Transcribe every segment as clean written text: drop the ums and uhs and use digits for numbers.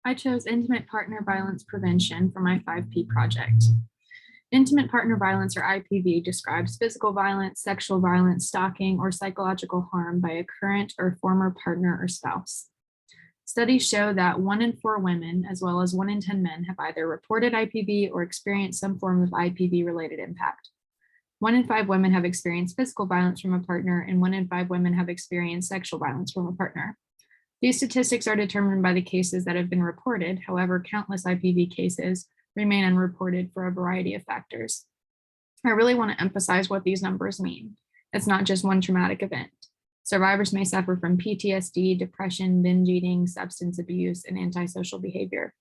I chose Intimate Partner Violence Prevention for my 5P project. Intimate partner violence, or IPV, describes physical violence, sexual violence, stalking, or psychological harm by a current or former partner or spouse. Studies show that 1 in 4 women, as well as 1 in 10 men, have either reported IPV or experienced some form of IPV-related impact. 1 in 5 women have experienced physical violence from a partner, and 1 in 5 women have experienced sexual violence from a partner. These statistics are determined by the cases that have been reported. However, countless IPV cases remain unreported for a variety of factors. I really want to emphasize what these numbers mean. It's not just one traumatic event. Survivors may suffer from PTSD, depression, binge eating, substance abuse, and antisocial behavior.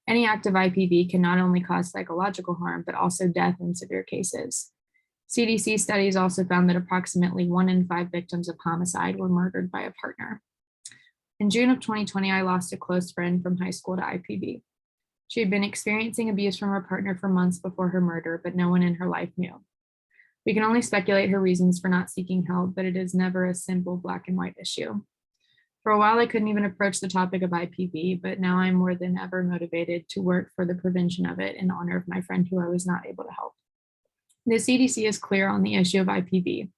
Any act of IPV can not only cause psychological harm, but also death in severe cases. CDC studies also found that approximately 1 in 5 victims of homicide were murdered by a partner. In June of 2020, I lost a close friend from high school to IPV. She had been experiencing abuse from her partner for months before her murder, but no one in her life knew. We can only speculate her reasons for not seeking help, but it is never a simple black and white issue. For a while, I couldn't even approach the topic of IPV, but now I'm more than ever motivated to work for the prevention of it in honor of my friend who I was not able to help. The CDC is clear on the issue of IPV.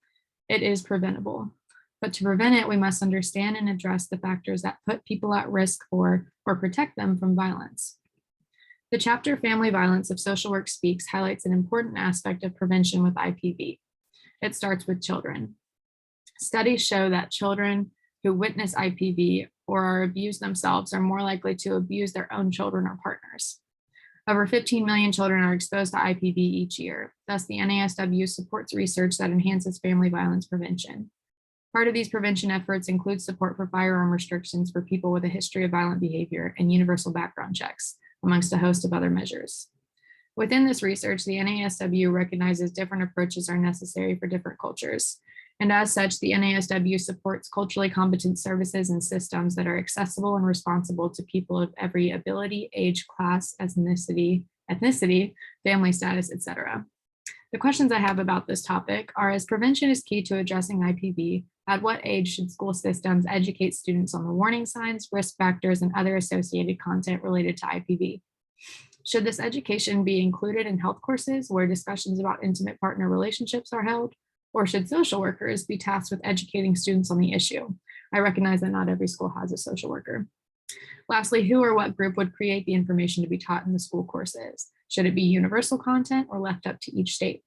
It is preventable. But to prevent it, we must understand and address the factors that put people at risk for or protect them from violence. The chapter Family Violence of Social Work Speaks highlights an important aspect of prevention with IPV. It starts with children. Studies show that children who witness IPV or are abused themselves are more likely to abuse their own children or partners. Over 15 million children are exposed to IPV each year. Thus, the NASW supports research that enhances family violence prevention. Part of these prevention efforts include support for firearm restrictions for people with a history of violent behavior and universal background checks, amongst a host of other measures. Within this research, the NASW recognizes different approaches are necessary for different cultures. And as such, the NASW supports culturally competent services and systems that are accessible and responsible to people of every ability, age, class, ethnicity, family status, etc. The questions I have about this topic are, as prevention is key to addressing IPV, at what age should school systems educate students on the warning signs, risk factors, and other associated content related to IPV? Should this education be included in health courses where discussions about intimate partner relationships are held? Or should social workers be tasked with educating students on the issue? I recognize that not every school has a social worker. Lastly, who or what group would create the information to be taught in the school courses? Should it be universal content or left up to each state?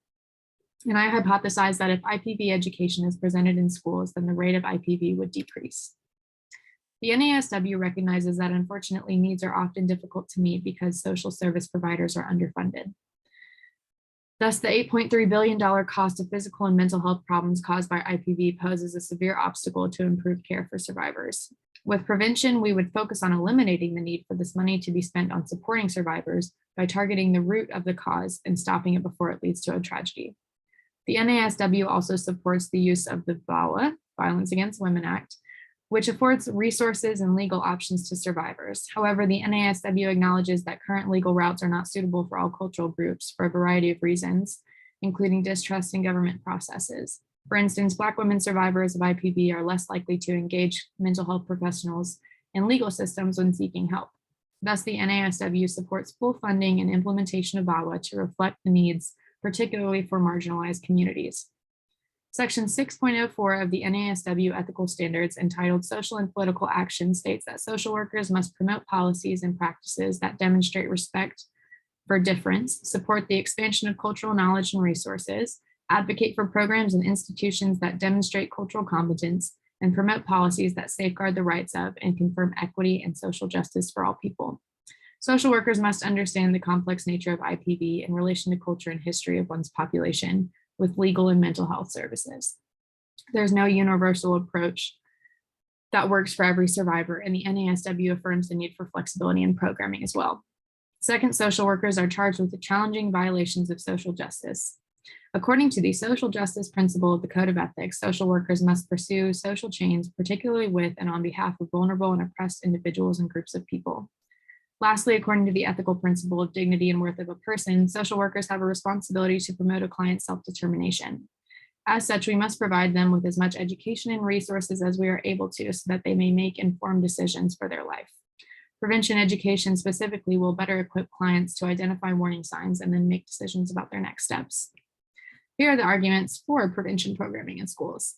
And I hypothesize that if IPV education is presented in schools, then the rate of IPV would decrease. The NASW recognizes that unfortunately needs are often difficult to meet because social service providers are underfunded. Thus, the $8.3 billion cost of physical and mental health problems caused by IPV poses a severe obstacle to improve care for survivors. With prevention, we would focus on eliminating the need for this money to be spent on supporting survivors by targeting the root of the cause and stopping it before it leads to a tragedy. The NASW also supports the use of the VAWA, Violence Against Women Act, which affords resources and legal options to survivors. However, the NASW acknowledges that current legal routes are not suitable for all cultural groups for a variety of reasons, including distrust in government processes. For instance, Black women survivors of IPV are less likely to engage mental health professionals and legal systems when seeking help. Thus, the NASW supports full funding and implementation of VAWA to reflect the needs, particularly for marginalized communities. Section 6.04 of the NASW Ethical Standards, entitled Social and Political Action, states that social workers must promote policies and practices that demonstrate respect for difference, support the expansion of cultural knowledge and resources, advocate for programs and institutions that demonstrate cultural competence, and promote policies that safeguard the rights of and confirm equity and social justice for all people. Social workers must understand the complex nature of IPV in relation to culture and history of one's population with legal and mental health services. There's no universal approach that works for every survivor, and the NASW affirms the need for flexibility in programming as well. Second, social workers are charged with the challenging violations of social justice. According to the social justice principle of the Code of Ethics, social workers must pursue social change, particularly with and on behalf of vulnerable and oppressed individuals and groups of people. Lastly, according to the ethical principle of dignity and worth of a person, social workers have a responsibility to promote a client's self-determination. As such, we must provide them with as much education and resources as we are able to so that they may make informed decisions for their life. Prevention education specifically will better equip clients to identify warning signs and then make decisions about their next steps. Here are the arguments for prevention programming in schools.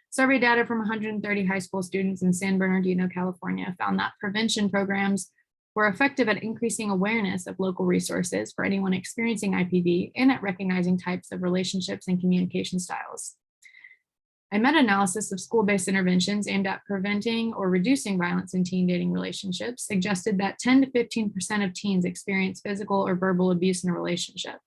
Survey data from 130 high school students in San Bernardino, California found that prevention programs were effective at increasing awareness of local resources for anyone experiencing IPV and at recognizing types of relationships and communication styles. A meta-analysis of school-based interventions aimed at preventing or reducing violence in teen dating relationships suggested that 10 to 15% of teens experience physical or verbal abuse in a relationship.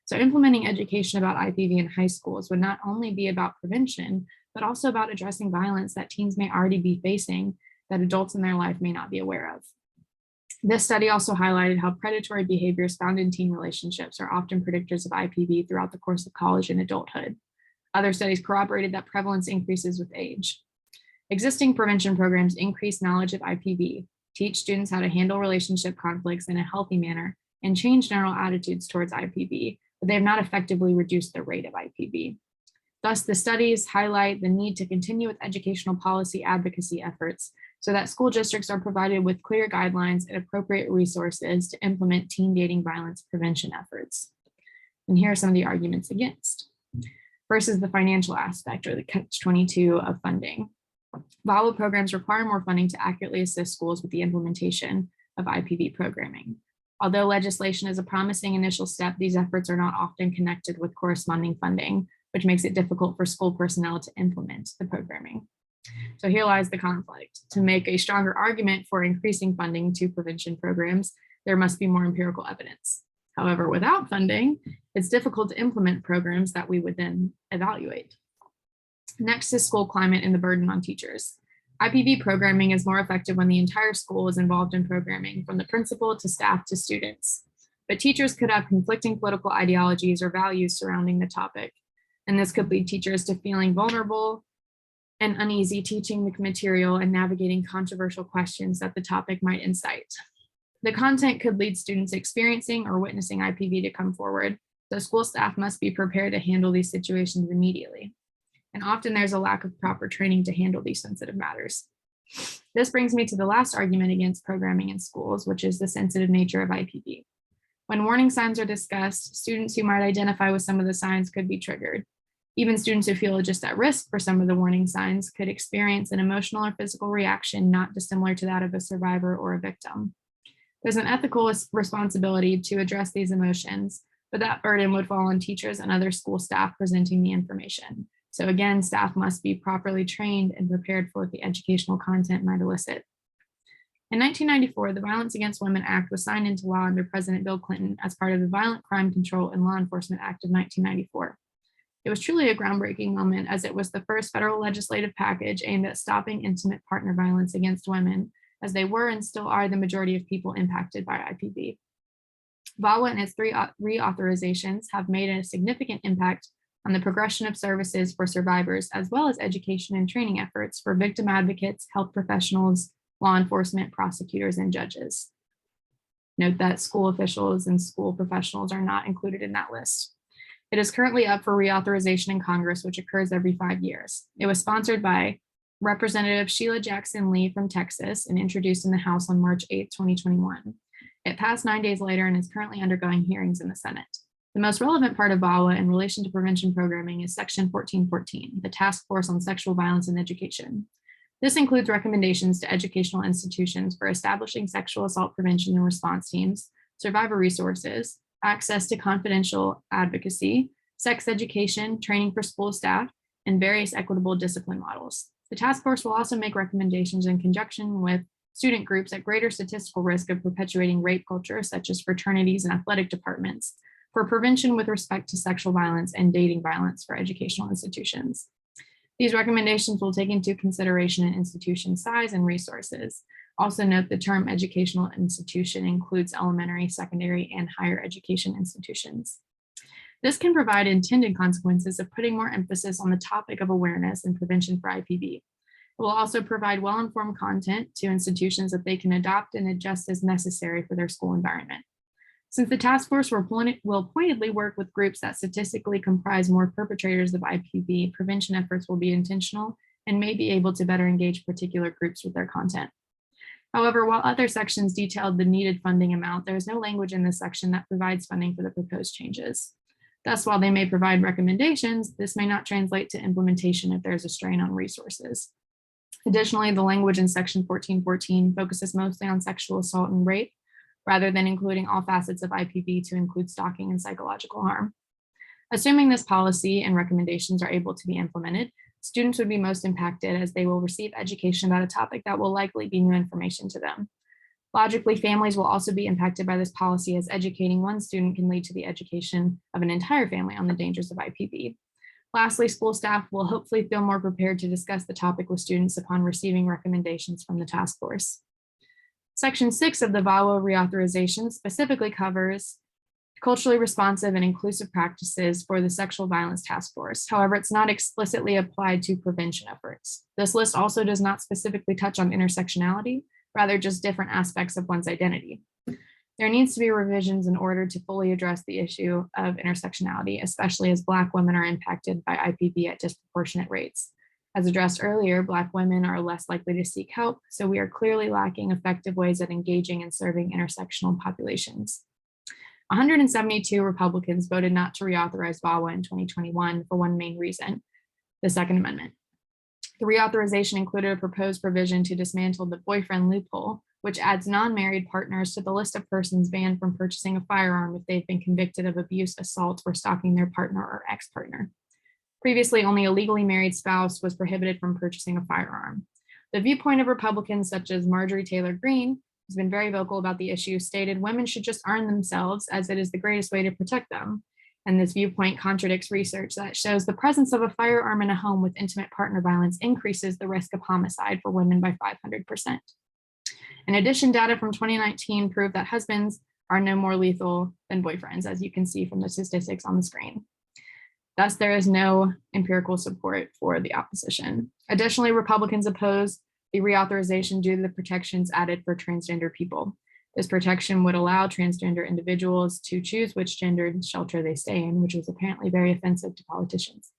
So implementing education about IPV in high schools would not only be about prevention, but also about addressing violence that teens may already be facing that adults in their life may not be aware of. This study also highlighted how predatory behaviors found in teen relationships are often predictors of IPV throughout the course of college and adulthood. Other studies corroborated that prevalence increases with age. Existing prevention programs increase knowledge of IPV, teach students how to handle relationship conflicts in a healthy manner, and change general attitudes towards IPV, but they have not effectively reduced the rate of IPV. Thus, the studies highlight the need to continue with educational policy advocacy efforts so that school districts are provided with clear guidelines and appropriate resources to implement teen dating violence prevention efforts. And here are some of the arguments against. First is the financial aspect, or the catch-22 of funding. VAWA programs require more funding to accurately assist schools with the implementation of IPV programming. Although legislation is a promising initial step, these efforts are not often connected with corresponding funding, which makes it difficult for school personnel to implement the programming. So here lies the conflict. To make a stronger argument for increasing funding to prevention programs, there must be more empirical evidence. However, without funding, it's difficult to implement programs that we would then evaluate. Next is school climate and the burden on teachers. IPV programming is more effective when the entire school is involved in programming, from the principal to staff to students. But teachers could have conflicting political ideologies or values surrounding the topic, and this could lead teachers to feeling vulnerable and uneasy teaching the material and navigating controversial questions that the topic might incite. The content could lead students experiencing or witnessing IPV to come forward, so school staff must be prepared to handle these situations immediately. And often there's a lack of proper training to handle these sensitive matters. This brings me to the last argument against programming in schools, which is the sensitive nature of IPV. When warning signs are discussed, students who might identify with some of the signs could be triggered. Even students who feel just at risk for some of the warning signs could experience an emotional or physical reaction not dissimilar to that of a survivor or a victim. There's an ethical responsibility to address these emotions, but that burden would fall on teachers and other school staff presenting the information. So again, staff must be properly trained and prepared for what the educational content might elicit. In 1994, the Violence Against Women Act was signed into law under President Bill Clinton as part of the Violent Crime Control and Law Enforcement Act of 1994. It was truly a groundbreaking moment, as it was the first federal legislative package aimed at stopping intimate partner violence against women, as they were and still are the majority of people impacted by IPV. VAWA and its 3 reauthorizations have made a significant impact on the progression of services for survivors, as well as education and training efforts for victim advocates, health professionals, law enforcement, prosecutors, and judges. Note that school officials and school professionals are not included in that list. It is currently up for reauthorization in Congress, which occurs every 5 years. It was sponsored by Representative Sheila Jackson Lee from Texas and introduced in the House on March 8, 2021. It passed 9 days later and is currently undergoing hearings in the Senate. The most relevant part of VAWA in relation to prevention programming is Section 1414, the Task Force on Sexual Violence in Education. This includes recommendations to educational institutions for establishing sexual assault prevention and response teams, survivor resources, access to confidential advocacy, sex education, training for school staff, and various equitable discipline models. The task force will also make recommendations in conjunction with student groups at greater statistical risk of perpetuating rape culture, such as fraternities and athletic departments, for prevention with respect to sexual violence and dating violence for educational institutions. These recommendations will take into consideration an institution's size and resources. Also note the term educational institution includes elementary, secondary, and higher education institutions. This can provide intended consequences of putting more emphasis on the topic of awareness and prevention for IPV. It will also provide well-informed content to institutions that they can adopt and adjust as necessary for their school environment. Since the task force will pointedly work with groups that statistically comprise more perpetrators of IPV, prevention efforts will be intentional and may be able to better engage particular groups with their content. However, while other sections detailed the needed funding amount, there is no language in this section that provides funding for the proposed changes. Thus, while they may provide recommendations, this may not translate to implementation if there is a strain on resources. Additionally, the language in section 1414 focuses mostly on sexual assault and rape, rather than including all facets of IPV to include stalking and psychological harm. Assuming this policy and recommendations are able to be implemented, students would be most impacted as they will receive education about a topic that will likely be new information to them. Logically, families will also be impacted by this policy, as educating one student can lead to the education of an entire family on the dangers of IPV. Lastly, school staff will hopefully feel more prepared to discuss the topic with students upon receiving recommendations from the task force. Section 6 of the VAWA reauthorization specifically covers culturally responsive and inclusive practices for the Sexual Violence Task Force. However, it's not explicitly applied to prevention efforts. This list also does not specifically touch on intersectionality, rather just different aspects of one's identity. There needs to be revisions in order to fully address the issue of intersectionality, especially as Black women are impacted by IPV at disproportionate rates. As addressed earlier, Black women are less likely to seek help, so we are clearly lacking effective ways of engaging and serving intersectional populations. 172 Republicans voted not to reauthorize VAWA in 2021 for one main reason: the Second Amendment. The reauthorization included a proposed provision to dismantle the boyfriend loophole, which adds non-married partners to the list of persons banned from purchasing a firearm if they've been convicted of abuse, assault, or stalking their partner or ex-partner. Previously, only a legally married spouse was prohibited from purchasing a firearm. The viewpoint of Republicans such as Marjorie Taylor Greene, who's been very vocal about the issue, stated women should just arm themselves as it is the greatest way to protect them. And this viewpoint contradicts research that shows the presence of a firearm in a home with intimate partner violence increases the risk of homicide for women by 500%. In addition, data from 2019 proved that husbands are no more lethal than boyfriends, as you can see from the statistics on the screen. Thus, there is no empirical support for the opposition. Additionally, Republicans oppose the reauthorization due to the protections added for transgender people. This protection would allow transgender individuals to choose which gendered shelter they stay in, which is apparently very offensive to politicians.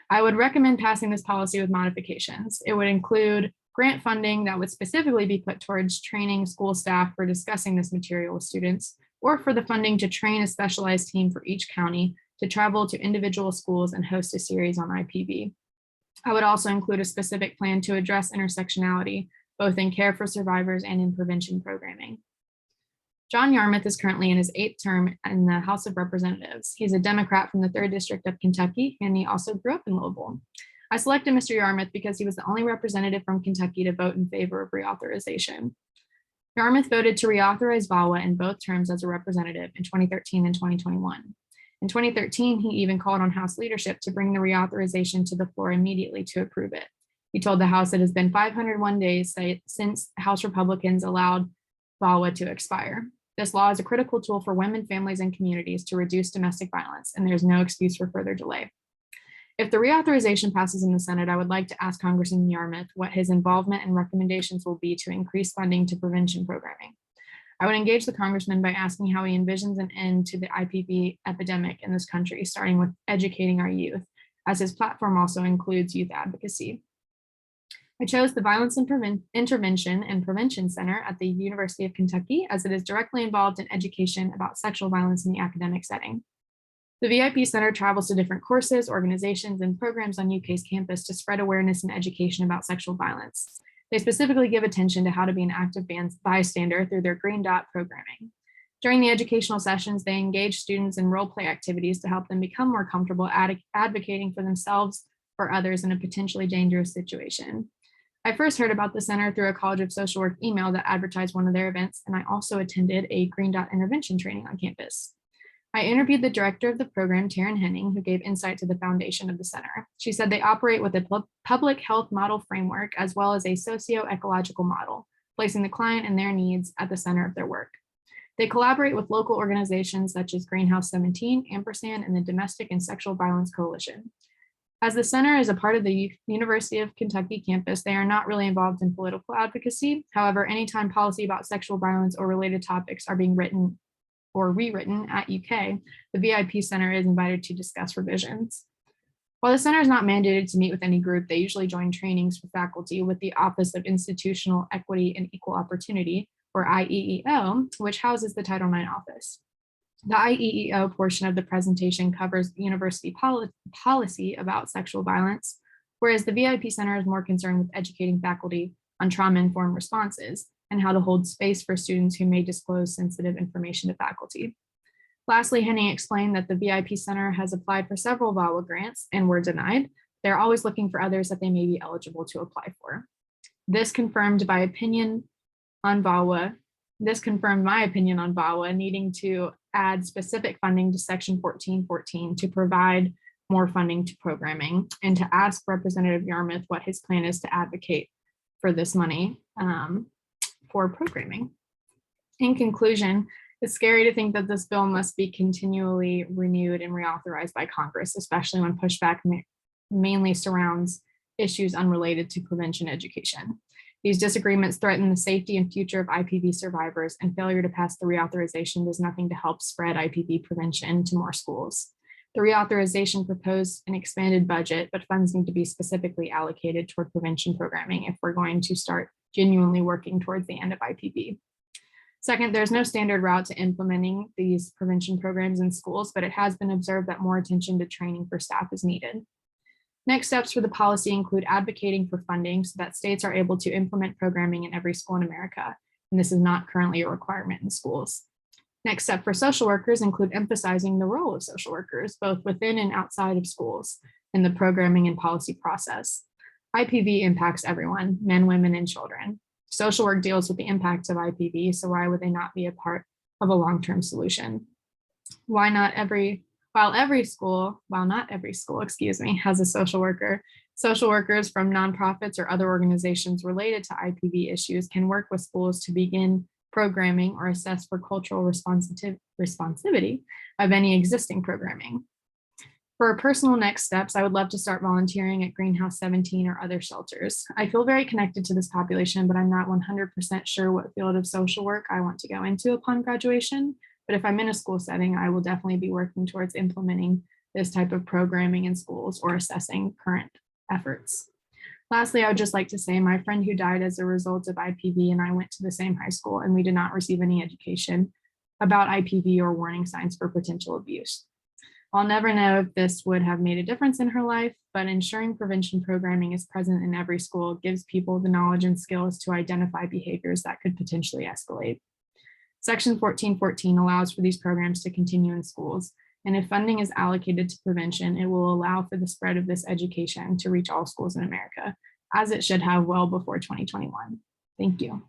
I would recommend passing this policy with modifications. It would include grant funding that would specifically be put towards training school staff for discussing this material with students, or for the funding to train a specialized team for each county to travel to individual schools and host a series on IPV. I would also include a specific plan to address intersectionality, both in care for survivors and in prevention programming. John Yarmuth is currently in his 8th term in the House of Representatives. He's a Democrat from the 3rd District of Kentucky, and he also grew up in Louisville. I selected Mr. Yarmuth because he was the only representative from Kentucky to vote in favor of reauthorization. Yarmuth voted to reauthorize VAWA in both terms as a representative in 2013 and 2021. In 2013, he even called on House leadership to bring the reauthorization to the floor immediately to approve it. He told the House it has been 501 days since House Republicans allowed VAWA to expire. This law is a critical tool for women, families, and communities to reduce domestic violence, and there's no excuse for further delay. If the reauthorization passes in the Senate, I would like to ask Congressman Yarmuth what his involvement and recommendations will be to increase funding to prevention programming. I would engage the congressman by asking how he envisions an end to the IPV epidemic in this country, starting with educating our youth, as his platform also includes youth advocacy. I chose the Violence and Intervention and Prevention Center at the University of Kentucky, as it is directly involved in education about sexual violence in the academic setting. The VIP Center travels to different courses, organizations, and programs on UK's campus to spread awareness and education about sexual violence. They specifically give attention to how to be an active bystander through their Green Dot programming. During the educational sessions, they engage students in role play activities to help them become more comfortable advocating for themselves or others in a potentially dangerous situation. I first heard about the center through a College of Social Work email that advertised one of their events, and I also attended a Green Dot intervention training on campus. I interviewed the director of the program, Taryn Henning, who gave insight to the foundation of the center. She said they operate with a public health model framework as well as a socio-ecological model, placing the client and their needs at the center of their work. They collaborate with local organizations such as Greenhouse 17, Ampersand, and the Domestic and Sexual Violence Coalition. As the center is a part of the University of Kentucky campus, they are not really involved in political advocacy. However, anytime policy about sexual violence or related topics are being written or rewritten at UK, the VIP Center is invited to discuss revisions. While the center is not mandated to meet with any group, they usually join trainings for faculty with the Office of Institutional Equity and Equal Opportunity, or IEEO, which houses the Title IX office. The IEEO portion of the presentation covers university policy about sexual violence, whereas the VIP Center is more concerned with educating faculty on trauma-informed responses and how to hold space for students who may disclose sensitive information to faculty. Lastly, Henning explained that the VIP Center has applied for several VAWA grants and were denied. They're always looking for others that they may be eligible to apply for. This confirmed my opinion on VAWA needing to add specific funding to Section 1414 to provide more funding to programming, and to ask Representative Yarmouth what his plan is to advocate for this money for programming. In conclusion, it's scary to think that this bill must be continually renewed and reauthorized by Congress, especially when pushback mainly surrounds issues unrelated to prevention education. These disagreements threaten the safety and future of IPV survivors, and failure to pass the reauthorization does nothing to help spread IPV prevention to more schools. The reauthorization proposed an expanded budget, but funds need to be specifically allocated toward prevention programming if we're going to start genuinely working towards the end of IPV. Second, there's no standard route to implementing these prevention programs in schools, but it has been observed that more attention to training for staff is needed. Next steps for the policy include advocating for funding so that states are able to implement programming in every school in America, and this is not currently a requirement in schools. Next step for social workers include emphasizing the role of social workers, both within and outside of schools, in the programming and policy process. IPV impacts everyone, men, women, and children. Social work deals with the impacts of IPV, so why would they not be a part of a long-term solution? While not every school, has a social worker, social workers from nonprofits or other organizations related to IPV issues can work with schools to begin programming or assess for cultural responsivity of any existing programming. For personal next steps, I would love to start volunteering at Greenhouse 17 or other shelters. I feel very connected to this population, but I'm not 100% sure what field of social work I want to go into upon graduation. But if I'm in a school setting, I will definitely be working towards implementing this type of programming in schools or assessing current efforts. Lastly, I would just like to say my friend who died as a result of IPV and I went to the same high school, and we did not receive any education about IPV or warning signs for potential abuse. I'll never know if this would have made a difference in her life, but ensuring prevention programming is present in every school gives people the knowledge and skills to identify behaviors that could potentially escalate. Section 1414 allows for these programs to continue in schools, and if funding is allocated to prevention, it will allow for the spread of this education to reach all schools in America, as it should have well before 2021. Thank you.